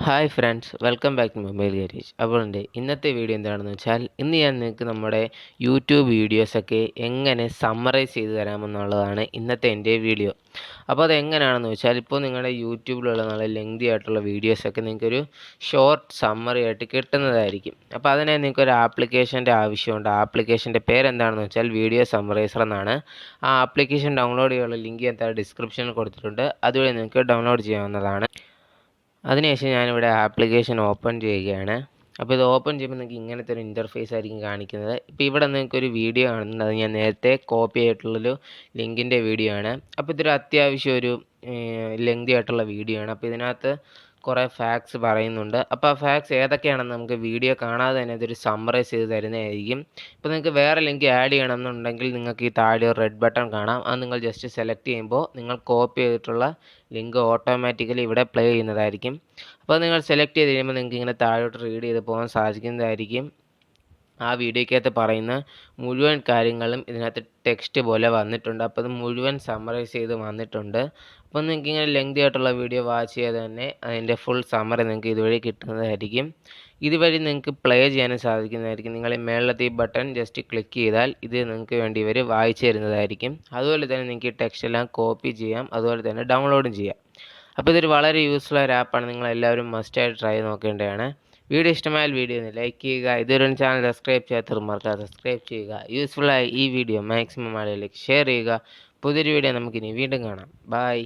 Hi friends, welcome back to mobile garage. അപ്പോൾ ഇന്നത്തെ video എന്താണെന്ന് വെച്ചാൽ, ഇന്ന് ഞാൻ നിങ്ങൾക്ക് നമ്മുടെ യൂട്യൂബ് വീഡിയോസൊക്കെ എങ്ങനെ സമ്മറൈസ് ചെയ്ത് തരാമെന്നുള്ളതാണ് ഇന്നത്തെ എൻ്റെ വീഡിയോ. അപ്പോൾ അതെങ്ങനെയാണെന്ന് വെച്ചാൽ, ഇപ്പോൾ നിങ്ങളുടെ യൂട്യൂബിലുള്ള നല്ല ലെങ്തി ആയിട്ടുള്ള വീഡിയോസൊക്കെ നിങ്ങൾക്കൊരു ഷോർട്ട് സമ്മറി ആയിട്ട് കിട്ടുന്നതായിരിക്കും. അപ്പോൾ അതിനെ നിങ്ങൾക്കൊരു ആപ്ലിക്കേഷൻ്റെ ആവശ്യമുണ്ട്. ആ ആപ്ലിക്കേഷൻ്റെ പേരെന്താണെന്ന് വെച്ചാൽ വീഡിയോ സമ്മറൈസർ എന്നാണ്. ആ ആപ്ലിക്കേഷൻ ഡൗൺലോഡ് ചെയ്യാനുള്ള ലിങ്ക് ഞാൻ ഡിസ്ക്രിപ്ഷനിൽ കൊടുത്തിട്ടുണ്ട്. അതുവഴി നിങ്ങൾക്ക് ഡൗൺലോഡ് ചെയ്യാവുന്നതാണ്. അതിനുശേഷം ഞാനിവിടെ ആപ്ലിക്കേഷൻ ഓപ്പൺ ചെയ്യുകയാണ്. അപ്പോൾ ഇത് ഓപ്പൺ ചെയ്യുമ്പോൾ നിങ്ങൾക്ക് ഇങ്ങനത്തെ ഒരു ഇൻ്റർഫേസ് ആയിരിക്കും കാണിക്കുന്നത്. ഇപ്പോൾ ഇവിടെ നിങ്ങൾക്കൊരു വീഡിയോ കാണുന്നുണ്ട്. അത് ഞാൻ നേരത്തെ കോപ്പി ആയിട്ടുള്ളൊരു ലിങ്കിൻ്റെ വീഡിയോ ആണ്. അപ്പോൾ ഇതൊരു അത്യാവശ്യം ഒരു ലെങ്തി ആയിട്ടുള്ള വീഡിയോ ആണ്. അപ്പോൾ ഇതിനകത്ത് കുറേ ഫാക്ട്സ് പറയുന്നുണ്ട്. അപ്പോൾ ആ ഫാക്ട്സ് ഏതൊക്കെയാണെന്ന് നമുക്ക് വീഡിയോ കാണാതെ തന്നെ ഇതൊരു സമ്മറൈസ് ചെയ്ത് തരുന്നതായിരിക്കും. ഇപ്പോൾ നിങ്ങൾക്ക് വേറെ ലിങ്ക് ആഡ് ചെയ്യണമെന്നുണ്ടെങ്കിൽ നിങ്ങൾക്ക് ഈ താഴെ ഒരു റെഡ് ബട്ടൺ കാണാം. അത് നിങ്ങൾ ജസ്റ്റ് സെലക്ട് ചെയ്യുമ്പോൾ നിങ്ങൾ കോപ്പി ചെയ്തിട്ടുള്ള ലിങ്ക് ഓട്ടോമാറ്റിക്കലി ഇവിടെ പ്ലേ ചെയ്യുന്നതായിരിക്കും. അപ്പോൾ നിങ്ങൾ സെലക്ട് ചെയ്ത് കഴിയുമ്പോൾ നിങ്ങൾക്ക് ഇങ്ങനെ താഴോട്ട് റീഡ് ചെയ്ത് പോകാൻ സാധിക്കുന്നതായിരിക്കും. ആ വീഡിയോയ്ക്കകത്ത് പറയുന്ന മുഴുവൻ കാര്യങ്ങളും ഇതിനകത്ത് ടെക്സ്റ്റ് പോലെ വന്നിട്ടുണ്ട്. അപ്പോൾ അത് മുഴുവൻ സമ്മറൈസ് ചെയ്ത് വന്നിട്ടുണ്ട്. അപ്പോൾ നിങ്ങൾക്ക് ഇങ്ങനെ ലെങ്തി ആയിട്ടുള്ള വീഡിയോ വാച്ച് ചെയ്ത് തന്നെ അതിൻ്റെ ഫുൾ സമ്മറി നിങ്ങൾക്ക് ഇതുവഴി കിട്ടുന്നതായിരിക്കും. ഇതുവഴി നിങ്ങൾക്ക് പ്ലേ ചെയ്യാനും സാധിക്കുന്നതായിരിക്കും. നിങ്ങൾ ഈ മേളത്തെ ഈ ബട്ടൺ ജസ്റ്റ് ക്ലിക്ക് ചെയ്താൽ ഇത് നിങ്ങൾക്ക് വേണ്ടി ഇവർ വായിച്ചു തരുന്നതായിരിക്കും. അതുപോലെ തന്നെ നിങ്ങൾക്ക് ഈ ടെക്സ്റ്റ് എല്ലാം കോപ്പി ചെയ്യാം, അതുപോലെ തന്നെ ഡൗൺലോഡും ചെയ്യാം. അപ്പോൾ ഇതൊരു വളരെ യൂസ്ഫുൾ ആയ ഒരു ആപ്പാണ്. നിങ്ങളെല്ലാവരും മസ്റ്റായിട്ട് ട്രൈ നോക്കേണ്ടതാണ്. വീഡിയോ ഇഷ്ടമായാൽ വീഡിയോ ഒന്ന് ലൈക്ക് ചെയ്യുക. ഇതൊരു ചാനൽ സബ്സ്ക്രൈബ് ചെയ്യാത്തവർ മറക്കാതെ സബ്സ്ക്രൈബ് ചെയ്യുക. യൂസ്ഫുള്ളായ ഈ വീഡിയോ മാക്സിമം ആളുകളിലേക്ക് ഷെയർ ചെയ്യുക. പുതിയൊരു വീഡിയോ നമുക്കിനി വീണ്ടും കാണാം. ബൈ.